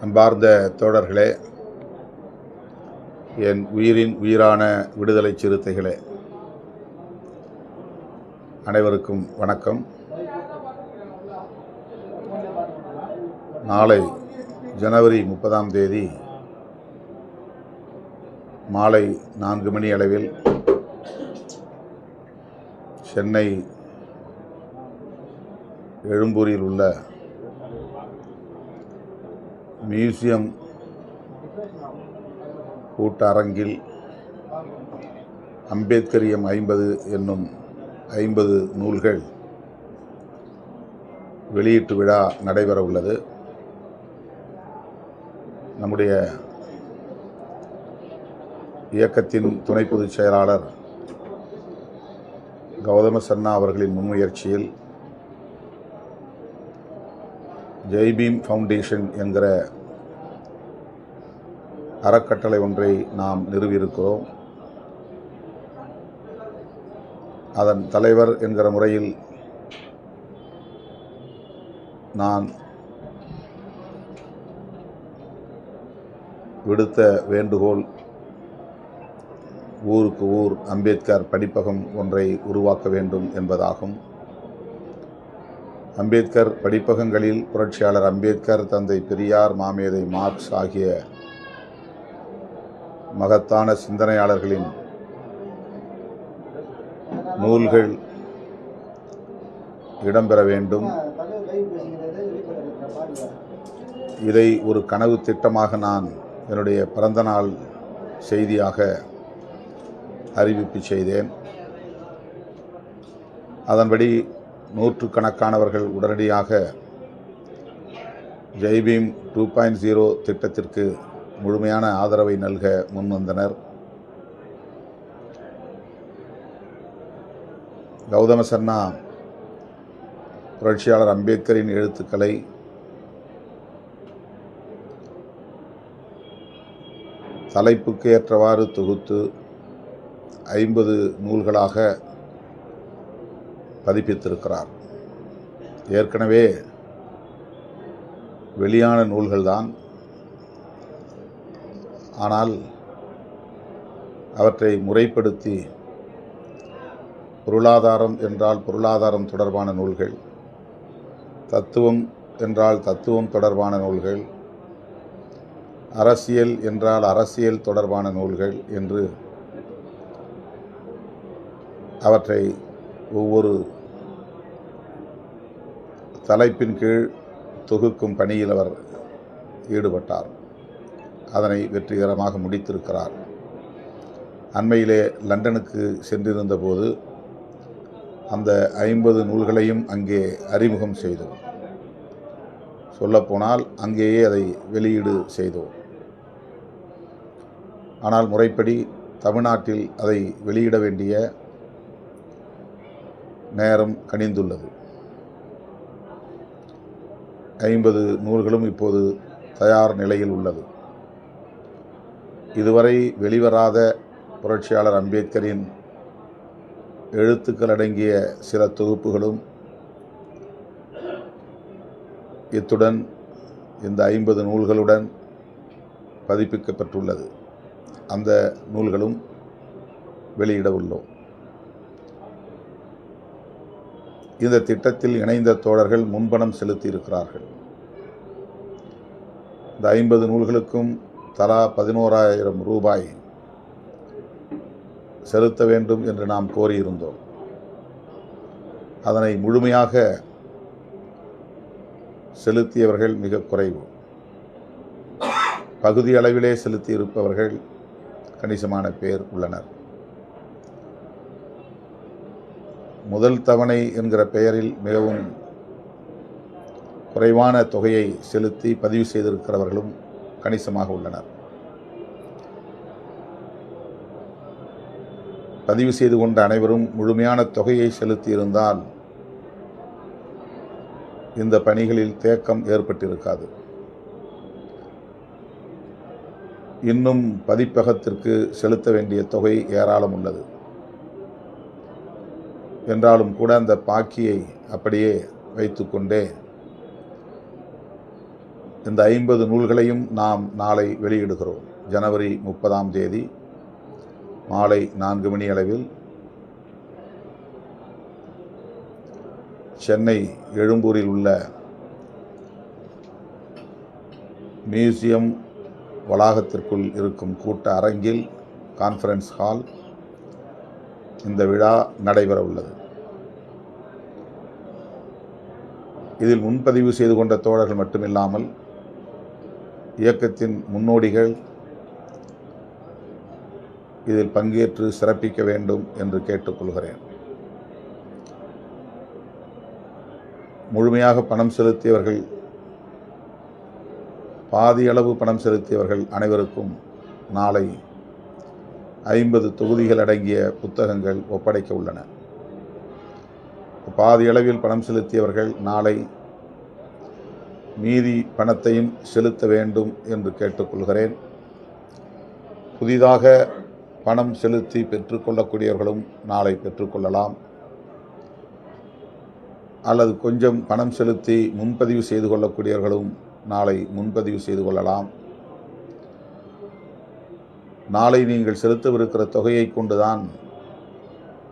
அன்பார்ந்த தோழர்களே, என் உயிரின் உயிரான விடுதலை சிறுத்தைகளே, அனைவருக்கும் வணக்கம். நாளை ஜனவரி 30 மாலை 4 மணி அளவில் சென்னை எழும்பூரில் உள்ள மியூசியம் கூட்டரங்கில் அம்பேத்கரியம் 50 என்னும் 50 நூல்கள் வெளியீட்டு விழா நடைபெற உள்ளது. நம்முடைய இயக்கத்தின் துணை பொதுச் செயலாளர் கௌதம சன்னா அவர்களின் முன்முயற்சியில் ஜெய்பீம் ஃபவுண்டேஷன் என்கிற அறக்கட்டளை ஒன்றை நாம் நிறுவியிருக்கிறோம். அதன் தலைவர் என்கிற முறையில் நான் விடுத்த வேண்டுகோள் ஊருக்கு ஊர் அம்பேத்கர் படிப்பகம் ஒன்றை உருவாக்க வேண்டும் என்பதாகும். அம்பேத்கர் படிப்பகங்களில் புரட்சியாளர் அம்பேத்கர், தந்தை பெரியார், மாமேதை மார்க்ஸ் ஆகிய மகத்தான சிந்தனையாளர்களின் நூல்கள் இடம்பெற வேண்டும். இதை ஒரு கனவு திட்டமாக நான் என்னுடைய பிறந்தநாள் செய்தியாக அறிவிப்பு செய்தேன். அதன்படி நூற்றுக்கணக்கானவர்கள் உடனடியாக ஜெய்பீம் 2.0 திட்டத்திற்கு முழுமையான ஆதரவை நல்க முன்வந்தனர். கௌதம சன்னா புரட்சியாளர் அம்பேத்கரின் எழுத்துக்களை தலைப்புக்கு ஏற்றவாறு தொகுத்து 50 நூல்களாக பதிப்பித்திருக்கிறார். ஏற்கனவே வெளியான நூல்கள்தான். ஆனால் அவற்றை முறைப்படுத்தி பொருளாதாரம் என்றால் பொருளாதாரம் தொடர்பான நூல்கள், தத்துவம் என்றால் தத்துவம் தொடர்பான நூல்கள், அரசியல் என்றால் அரசியல் தொடர்பான நூல்கள் என்று அவற்றை ஒவ்வொரு தலைப்பின் கீழ் தொகுக்கும் பணியில் அவர் ஈடுபட்டார். அதனை வெற்றிகரமாக முடித்திருக்கிறார். அண்மையிலே லண்டனுக்கு சென்றிருந்த போது அந்த 50 நூல்களையும் அங்கே அறிமுகம் செய்தோம். சொல்லப்போனால் அங்கேயே அதை வெளியீடு செய்தோம். ஆனால் முறைப்படி தமிழ்நாட்டில் அதை வெளியிட வேண்டிய நேரம் கனிந்துள்ளது. 50 நூல்களும் இப்போது தயார் நிலையில் உள்ளது. இதுவரை வெளிவராத புரட்சியாளர் அம்பேத்கரின் எழுத்துக்கள் அடங்கிய சில தொகுப்புகளும் இத்துடன் இந்த 50 நூல்களுடன் பதிப்பிக்கப்பட்டுள்ளது. அந்த நூல்களும் வெளியிட உள்ளோம். இந்த திட்டத்தில் இணைந்த தோழர்கள் முன்பணம் செலுத்தியிருக்கிறார்கள். இந்த 50 நூல்களுக்கும் தலா 11,000 ரூபாய் செலுத்த வேண்டும் என்று நாம் கோரியிருந்தோம். அதனை முழுமையாக செலுத்தியவர்கள் மிக குறைவு. பகுதி அளவிலே செலுத்தியிருப்பவர்கள் கணிசமான பேர் உள்ளனர். முதல் தவணை என்கிற பெயரில் மிகவும் குறைவான தொகையை செலுத்தி பதிவு செய்திருக்கிறவர்களும் கணிசமாக உள்ளனர். பதிவு செய்து கொண்ட அனைவரும் முழுமையான தொகையை செலுத்தியிருந்தால் இந்த பணிகளில் தேக்கம் ஏற்பட்டிருக்காது. இன்னும் பதிப்பகத்திற்கு செலுத்த வேண்டிய தொகை ஏராளம் உள்ளது. என்றாலும் கூட அந்த பாக்கியை அப்படியே வைத்துக்கொண்டே இந்த 50 நூல்களையும் நாம் நாளை வெளியிடுகிறோம். ஜனவரி 30ஆம் தேதி மாலை 4 மணி அளவில் சென்னை எழும்பூரில் உள்ள மியூசியம் வளாகத்திற்குள் இருக்கும் கூட்ட அரங்கில், கான்ஃபரன்ஸ் ஹால், இந்த விழா நடைபெற உள்ளது. இதில் முன்பதிவு செய்து கொண்ட தோழர்கள் மட்டுமில்லாமல் இயக்கத்தின் முன்னோடிகள் இதில் பங்கேற்று சிறப்பிக்க வேண்டும் என்று கேட்டுக்கொள்கிறேன். முழுமையாக பணம் செலுத்தியவர்கள், பாதியளவு பணம் செலுத்தியவர்கள் அனைவருக்கும் நாளை 50 தொகுதிகள் அடங்கிய புத்தகங்கள் ஒப்படைக்க உள்ளன. பாதியளவில் பணம் செலுத்தியவர்கள் நாளை மீதி பணத்தையும் செலுத்த வேண்டும் என்று கேட்டுக்கொள்கிறேன். புதிதாக பணம் செலுத்தி பெற்றுக்கொள்ளக்கூடியவர்களும் நாளை பெற்றுக்கொள்ளலாம். அல்லது கொஞ்சம் பணம் செலுத்தி முன்பதிவு செய்து கொள்ளக்கூடியவர்களும் நாளை முன்பதிவு செய்து கொள்ளலாம். நாளை நீங்கள் செலுத்தவிருக்கிற தொகையை கொண்டுதான்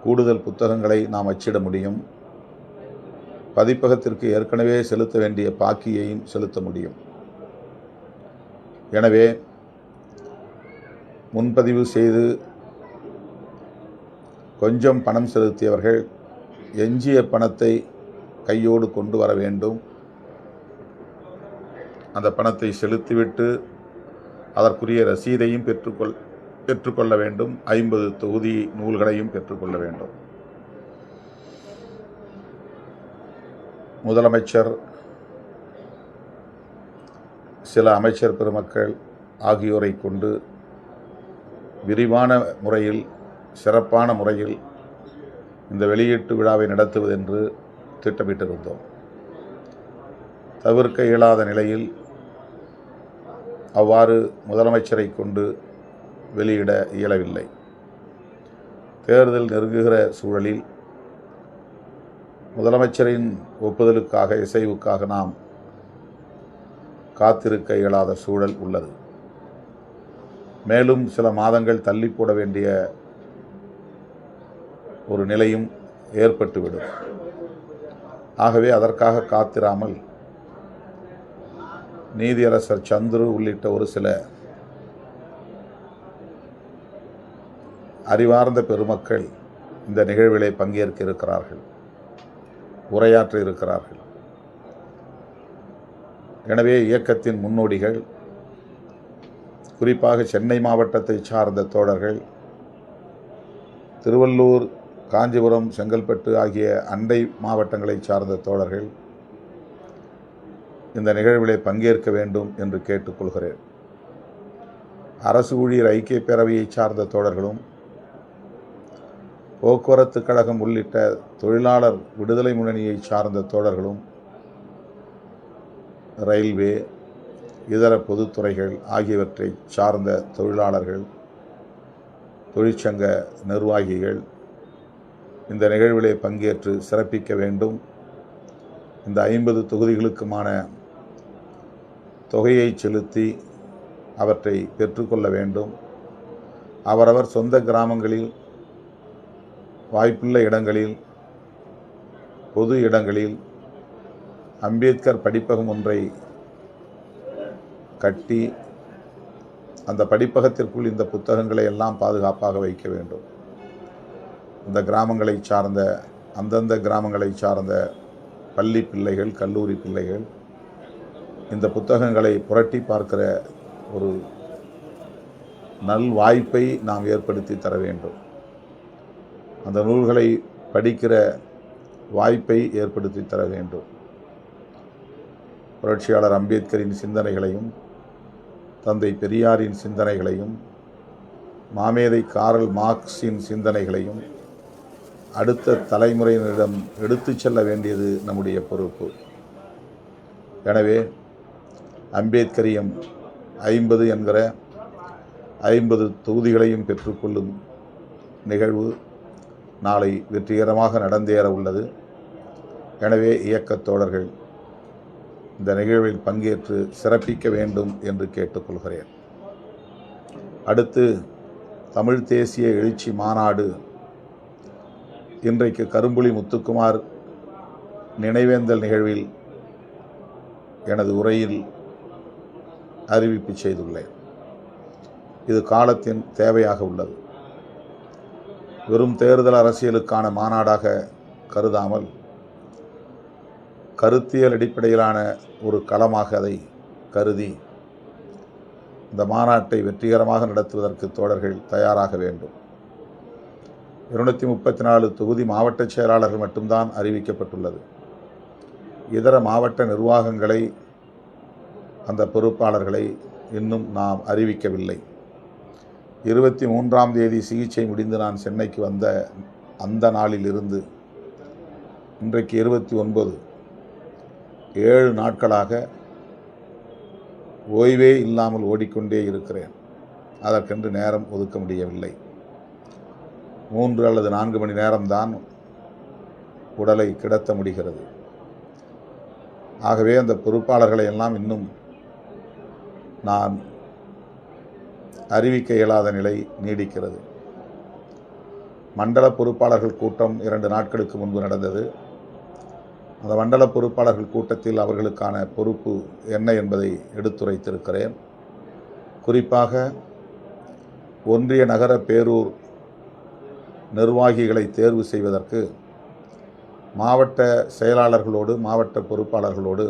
கூடுதல் புத்தகங்களை நாம் அச்சிட முடியும். பதிப்பகத்திற்கு ஏற்கனவே செலுத்த வேண்டிய பாக்கியையும் செலுத்த முடியும். எனவே முன்பதிவு செய்து கொஞ்சம் பணம் செலுத்தியவர்கள் எஞ்சிய பணத்தை கையோடு கொண்டு வர வேண்டும். அந்த பணத்தை செலுத்திவிட்டு அதற்குரிய ரசீதையும் பெற்றுக்கொள்ள வேண்டும். 50 தொகுதி நூல்களையும் பெற்றுக்கொள்ள வேண்டும். முதலமைச்சர், சில அமைச்சர் பெருமக்கள் ஆகியோரை கொண்டு விரிவான முறையில், சிறப்பான முறையில் இந்த வெளியீட்டு விழாவை நடத்துவதென்று திட்டமிட்டிருந்தோம். தவிர்க்க இயலாத நிலையில் அவ்வாறு முதலமைச்சரை கொண்டு வெளியிட இயலவில்லை. தேர்தல் நெருங்குகிற சூழலில் முதலமைச்சரின் ஒப்புதலுக்காக, இசைவுக்காக நாம் காத்திருக்க இயலாத சூழல் உள்ளது. மேலும் சில மாதங்கள் தள்ளி போட வேண்டிய ஒரு நிலையும் ஏற்பட்டுவிடும். ஆகவே அதற்காக காத்திராமல் நீதியரசர் சந்துரு உள்ளிட்ட ஒரு சில அறிவார்ந்த பெருமக்கள் இந்த நிகழ்விலே பங்கேற்க இருக்கிறார்கள், உரையாற்ற இருக்கிறார்கள். எனவே இயக்கத்தின் முன்னோடிகள், குறிப்பாக சென்னை மாவட்டத்தை சார்ந்த தோழர்கள், திருவள்ளூர், காஞ்சிபுரம், செங்கல்பட்டு ஆகிய அண்டை மாவட்டங்களை சார்ந்த தோழர்கள் இந்த நிகழ்விலே பங்கேற்க வேண்டும் என்று கேட்டுக்கொள்கிறேன். அரசு ஊழியர் ஐக்கிய பேரவையை சார்ந்த தோழர்களும், போக்குவரத்து கழகம் உள்ளிட்ட தொழிலாளர் விடுதலை முன்னணியை சார்ந்த தோழர்களும், ரயில்வே, இதர பொதுத்துறைகள் ஆகியவற்றை சார்ந்த தொழிலாளர்கள், தொழிற்சங்க நிர்வாகிகள் இந்த நிகழ்விலே பங்கேற்று சிறப்பிக்க வேண்டும். இந்த 50 தொகுதிகளுக்குமான தொகையை செலுத்தி அவற்றை பெற்றுக்கொள்ள வேண்டும். அவரவர் சொந்த கிராமங்களில், வாய்ப்புள்ள இடங்களில், பொது இடங்களில் அம்பேத்கர் படிப்பகம் ஒன்றை கட்டி அந்த படிப்பகத்திற்குள் இந்த புத்தகங்களை எல்லாம் பாதுகாப்பாக வைக்க வேண்டும். இந்த கிராமங்களை சார்ந்த, அந்தந்த கிராமங்களை சார்ந்த பள்ளி பிள்ளைகள், கல்லூரி பிள்ளைகள் இந்த புத்தகங்களை புரட்டி பார்க்கிற ஒரு நல் வாய்ப்பை நாம் ஏற்படுத்தி தர வேண்டும். அந்த நூல்களை படிக்கிற வாய்ப்பை ஏற்படுத்தி தர வேண்டும். புரட்சியாளர் அம்பேத்கரின் சிந்தனைகளையும், தந்தை பெரியாரின் சிந்தனைகளையும், மாமேதை காரல் மார்க்ஸின் சிந்தனைகளையும் அடுத்த தலைமுறையினரிடம் எடுத்துச் செல்ல வேண்டியது நம்முடைய பொறுப்பு. எனவே அம்பேத்கரியம் 50 என்கிற 50 தொகுதிகளையும் பெற்றுக்கொள்ளும் நிகழ்வு நாளை வெற்றிகரமாக நடந்தேற உள்ளது. எனவே இயக்கத் தோழர்கள் இந்த நிகழ்வில் பங்கேற்று சிறப்பிக்க வேண்டும் என்று கேட்டுக்கொள்கிறேன். அடுத்து தமிழ் தேசிய எழுச்சி மாநாடு இன்றைக்கு கரும்புலி முத்துக்குமார் நினைவேந்தல் நிகழ்வில் எனது உரையில் அறிவிப்பு செய்துள்ளேன். இது காலத்தின் தேவையாக உள்ளது. வெறும் தேர்தல் அரசியலுக்கான மாநாடாக கருதாமல் கருத்தியல் அடிப்படையிலான ஒரு களமாக அதை கருதி இந்த மாநாட்டை வெற்றிகரமாக நடத்துவதற்கு தோழர்கள் தயாராக வேண்டும். 234 தொகுதி மாவட்ட செயலாளர்கள் மட்டும்தான் அறிவிக்கப்பட்டுள்ளது. இதர மாவட்ட நிர்வாகங்களை, அந்த பொறுப்பாளர்களை இன்னும் நாம் அறிவிக்கவில்லை. 23ஆம் தேதி சிகிச்சை முடிந்து நான் சென்னைக்கு வந்த அந்த நாளில் இருந்து இன்றைக்கு 29, 7 நாட்களாக ஓய்வே இல்லாமல் ஓடிக்கொண்டே இருக்கிறேன். அதற்கென்று நேரம் ஒதுக்க முடியவில்லை. 3 அல்லது 4 மணி நேரம்தான் உடலை கிடத்த முடிகிறது. ஆகவே அந்த பொறுப்பாளர்களை எல்லாம் இன்னும் நான் அறிவிக்க இயலாத நிலை நீடிக்கிறது. மண்டல பொறுப்பாளர்கள் கூட்டம் 2 நாட்களுக்கு முன்பு நடந்தது. அந்த மண்டல பொறுப்பாளர்கள் கூட்டத்தில் அவர்களுக்கான பொறுப்பு என்ன என்பதை எடுத்துரைத்திருக்கிறேன். குறிப்பாக ஒன்றிய நகர பேரூர் நிர்வாகிகளை தேர்வு செய்வதற்கு மாவட்ட செயலாளர்களோடு, மாவட்ட பொறுப்பாளர்களோடு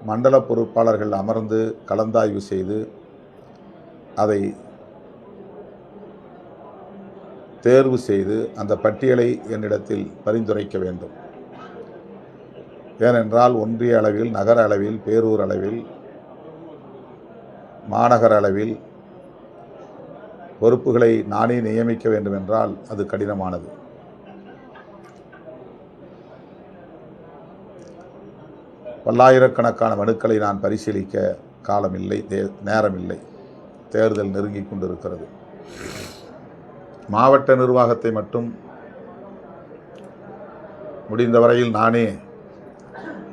மண்டல பொறுப்பாளர்கள் அமர்ந்து கலந்தாய்வு செய்து அதை தேர்வு செய்து அந்த பட்டியலை என்னிடத்தில் பரிந்துரைக்க வேண்டும். ஏனென்றால் ஒன்றிய அளவில், நகர அளவில், பேரூர் அளவில், மாநகர அளவில் பொறுப்புகளை நானே நியமிக்க வேண்டும் என்றால் அது கடினமானது. பல்லாயிரக்கணக்கான மனுக்களை நான் பரிசீலிக்க காலமில்லை, நேரமில்லை. தேர்தல் நெருங்கிக் கொண்டிருக்கிறது. மாவட்ட நிர்வாகத்தை மட்டும் முடிந்தவரையில் நானே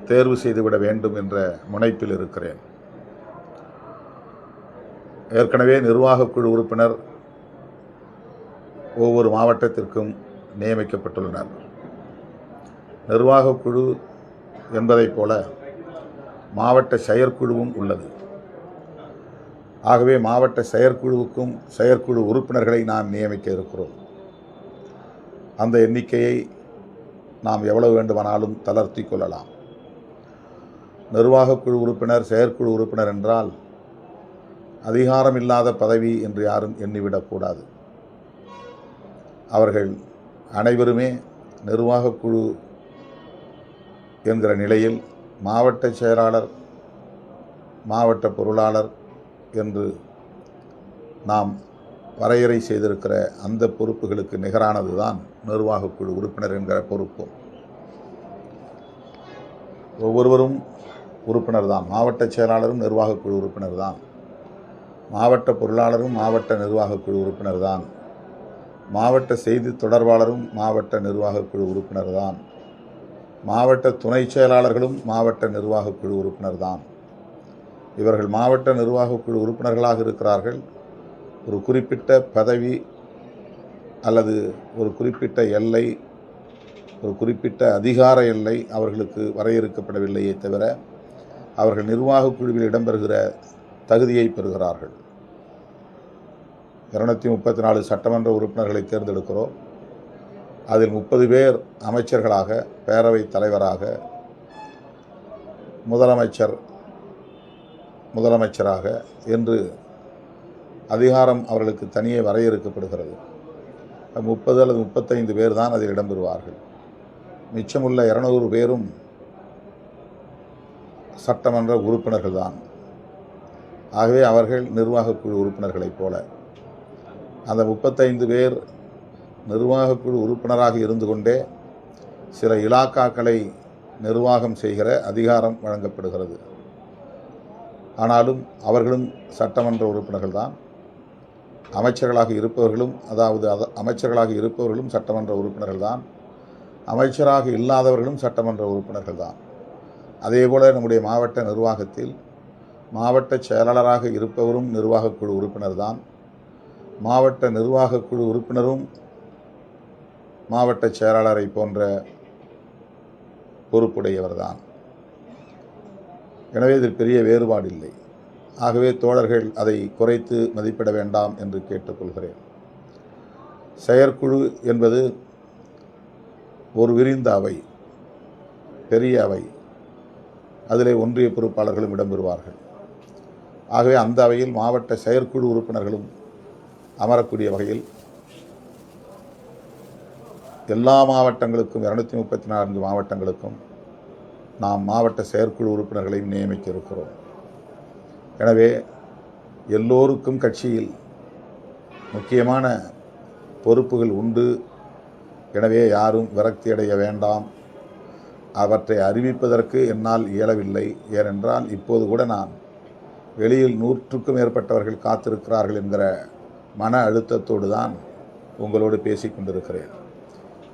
தேர்வு செய்துவிட வேண்டும் என்ற முனைப்பில் இருக்கிறேன். ஏற்கனவே நிர்வாகக்குழு உறுப்பினர் ஒவ்வொரு மாவட்டத்திற்கும் நியமிக்கப்பட்டுள்ளனர். நிர்வாகக்குழு என்பதைப் போல மாவட்ட செயற்குழுவும் உள்ளது. ஆகவே மாவட்ட செயற்குழுவுக்கும் செயற்குழு உறுப்பினர்களை நாம் நியமிக்க இருக்கிறோம். அந்த எண்ணிக்கையை நாம் எவ்வளவு வேண்டுமானாலும் தளர்த்தி கொள்ளலாம். நிர்வாகக்குழு உறுப்பினர், செயற்குழு உறுப்பினர் என்றால் அதிகாரம் இல்லாத பதவி என்று யாரும் எண்ணிவிடக்கூடாது. அவர்கள் அனைவருமே நிர்வாகக்குழு என்கிற நிலையில் மாவட்ட செயலாளர், மாவட்ட பொருளாளர் என்று நாம் வரையறை செய்திருக்கிற அந்த பொறுப்புகளுக்கு நிகரானது தான் நிர்வாகக்குழு உறுப்பினர் என்கிற பொறுப்பும். ஒவ்வொருவரும் உறுப்பினர் தான். மாவட்ட செயலாளரும் நிர்வாகக்குழு உறுப்பினர் தான். மாவட்ட பொருளாளரும் மாவட்ட நிர்வாகக்குழு உறுப்பினர் தான். மாவட்ட செய்தி தொடர்பாளரும் மாவட்ட நிர்வாகக்குழு உறுப்பினர் தான். மாவட்ட துணை செயலாளர்களும் மாவட்ட நிர்வாகக்குழு உறுப்பினர் தான். இவர்கள் மாவட்ட நிர்வாகக்குழு உறுப்பினர்களாக இருக்கிறார்கள். ஒரு குறிப்பிட்ட பதவி அல்லது ஒரு குறிப்பிட்ட எல்லை, ஒரு குறிப்பிட்ட அதிகார எல்லை அவர்களுக்கு வரையறுக்கப்படவில்லையே தவிர அவர்கள் நிர்வாகக் குழுவில் இடம்பெறுகிற தகுதியை பெறுகிறார்கள். 234 சட்டமன்ற உறுப்பினர்களை தேர்ந்தெடுக்கிறோம். அதில் 30 பேர் அமைச்சர்களாக, பேரவைத் தலைவராக, முதலமைச்சராக என்று அதிகாரம் அவர்களுக்கு தனியே வரையறுக்கப்படுகிறது. 30 அல்லது 35 பேர் தான் அதில் இடம்பெறுவார்கள். மிச்சமுள்ள 200 பேரும் சட்டமன்ற உறுப்பினர்கள் தான். ஆகவே அவர்கள் நிர்வாகக்குழு உறுப்பினர்களைப் போல. அந்த 35 பேர் நிர்வாகக்குழு உறுப்பினராக இருந்து கொண்டே சில இலாக்காக்களை நிர்வாகம் செய்கிற அதிகாரம் வழங்கப்படுகிறது. ஆனாலும் அவர்களும் சட்டமன்ற உறுப்பினர்கள் தான். அமைச்சர்களாக இருப்பவர்களும், அமைச்சர்களாக இருப்பவர்களும் சட்டமன்ற உறுப்பினர்கள் தான். அமைச்சராக இல்லாதவர்களும் சட்டமன்ற உறுப்பினர்கள் தான். அதேபோல் நம்முடைய மாவட்ட நிர்வாகத்தில் மாவட்ட செயலாளராக இருப்பவரும் நிர்வாகக்குழு உறுப்பினர் தான். மாவட்ட நிர்வாகக்குழு உறுப்பினரும் மாவட்ட செயலாளரை போன்ற பொறுப்புடையவர் தான். எனவே இதில் பெரிய வேறுபாடு இல்லை. ஆகவே தோழர்கள் அதை குறைத்து மதிப்பிட வேண்டாம் என்று கேட்டுக்கொள்கிறேன். செயற்குழு என்பது ஒரு விரிந்த அவை, பெரிய அவை. அதிலே ஒன்றிய பொறுப்பாளர்களும் இடம்பெறுவார்கள். ஆகவே அந்த அவையில் மாவட்ட செயற்குழு உறுப்பினர்களும் அமரக்கூடிய வகையில் எல்லா மாவட்டங்களுக்கும் 234 மாவட்டங்களுக்கும் நாம் மாவட்ட செயற்குழு உறுப்பினர்களையும் நியமிக்க இருக்கிறோம். எனவே எல்லோருக்கும் கட்சியில் முக்கியமான பொறுப்புகள் உண்டு. எனவே யாரும் விரக்தி அடைய வேண்டாம். அவற்றை அறிவிப்பதற்கு என்னால் இயலவில்லை. ஏனென்றால் இப்போது கூட நான் வெளியில் 100க்கும் மேற்பட்டவர்கள் காத்திருக்கிறார்கள் என்கிற மன அழுத்தத்தோடு தான் உங்களோடு பேசி கொண்டிருக்கிறேன்.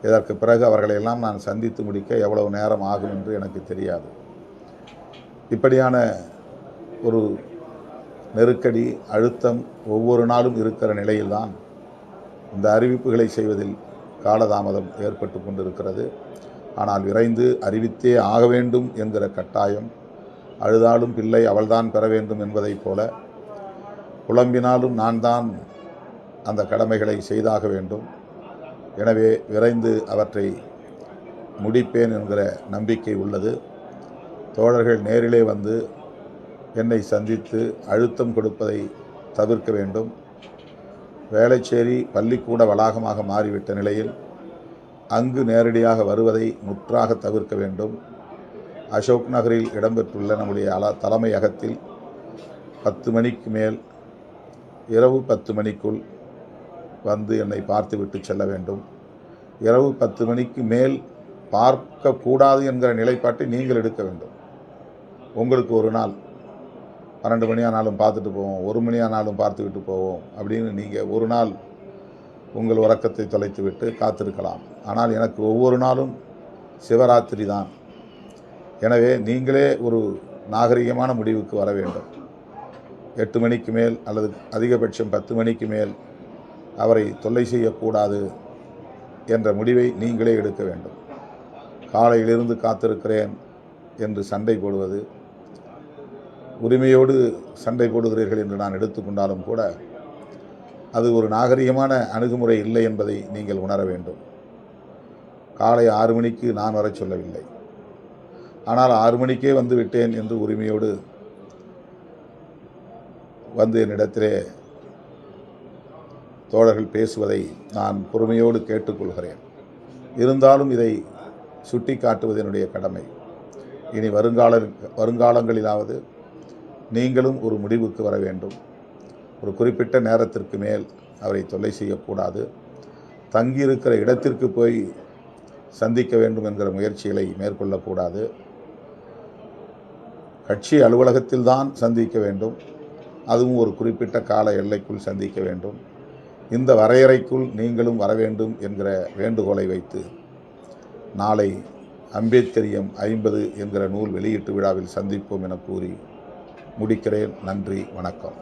இதற்கு பிறகு அவர்களையெல்லாம் நான் சந்தித்து முடிக்க எவ்வளவு நேரம் ஆகும் என்று எனக்கு தெரியாது. இப்படியான ஒரு நெருக்கடி, அழுத்தம் ஒவ்வொரு நாளும் இருக்கிற நிலையில்தான் இந்த அறிவிப்புகளை செய்வதில் காலதாமதம் ஏற்பட்டு கொண்டிருக்கிறது. ஆனால் விரைந்து அறிவித்தே ஆக வேண்டும் என்கிற கட்டாயம், அழுதாலும் பிள்ளை அவள்தான் பெற வேண்டும் என்பதைப் போல புலம்பினாலும் நான் தான் அந்த கடமைகளை செய்தாக வேண்டும். எனவே விரைந்து அவற்றை முடிப்பேன் என்கிற நம்பிக்கை உள்ளது. தோழர்கள் நேரிலே வந்து என்னை சந்தித்து அழுத்தம் கொடுப்பதை தவிர்க்க வேண்டும். வேளச்சேரி பள்ளிக்கூட வளாகமாக மாறிவிட்ட நிலையில் அங்கு நேரடியாக வருவதை முற்றாக தவிர்க்க வேண்டும். அசோக் நகரில் இடம்பெற்றுள்ள நம்முடைய தலைமையகத்தில் 10 மணிக்கு மேல், இரவு 10 மணிக்குள் வந்து என்னை பார்த்துவிட்டு செல்ல வேண்டும். இரவு 10 மணிக்கு மேல் பார்க்கக்கூடாது என்கிற நிலைப்பாட்டை நீங்கள் எடுக்க வேண்டும். உங்களுக்கு ஒரு நாள் 12 மணி ஆனாலும் பார்த்துட்டு போவோம், 1 மணி ஆனாலும் பார்த்துவிட்டு போவோம் அப்படின்னு நீங்கள் ஒரு நாள் உங்கள் உறக்கத்தை தொலைத்து விட்டு காத்திருக்கலாம். ஆனால் எனக்கு ஒவ்வொரு நாளும் சிவராத்திரி தான். எனவே நீங்களே ஒரு நாகரிகமான முடிவுக்கு வர வேண்டும். 8 மணிக்கு மேல் அல்லது அதிகபட்சம் 10 மணிக்கு மேல் அவரை தொல்லை செய்யக்கூடாது என்ற முடிவை நீங்களே எடுக்க வேண்டும். காலையிலிருந்து காத்திருக்கிறேன் என்று சண்டை போடுவது, உரிமையோடு சண்டை போடுகிறீர்கள் என்று நான் எடுத்துக்கொண்டாலும் கூட அது ஒரு நாகரிகமான அணுகுமுறை இல்லை என்பதை நீங்கள் உணர வேண்டும். காலை 6 மணிக்கு நான் வர சொல்லவில்லை. ஆனால் 6 மணிக்கே வந்து விட்டேன் என்று உரிமையோடு வந்து என்னிடத்திலே தோழர்கள் பேசுவதை நான் பொறுமையோடு கேட்டுக்கொள்கிறேன். இருந்தாலும் இதை சுட்டி காட்டுவது என்னுடைய கடமை. இனி வருங்காலங்களிலாவது நீங்களும் ஒரு முடிவுக்கு வர வேண்டும். ஒரு குறிப்பிட்ட நேரத்திற்கு மேல் அவரை தொல்லை செய்யக்கூடாது. தங்கியிருக்கிற இடத்திற்கு போய் சந்திக்க வேண்டும் என்கிற முயற்சிகளை மேற்கொள்ளக்கூடாது. கட்சி அலுவலகத்தில்தான் சந்திக்க வேண்டும். அதுவும் ஒரு குறிப்பிட்ட கால எல்லைக்குள் சந்திக்க வேண்டும். இந்த வரையறைக்குள் நீங்களும் வர வேண்டும் என்கிற வேண்டுகோளை வைத்து நாளை அம்பேத்கரியம் 50 என்கிற நூல் வெளியீட்டு விழாவில் சந்திப்போம் என கூறி முடிக்கிறேன். நன்றி, வணக்கம்.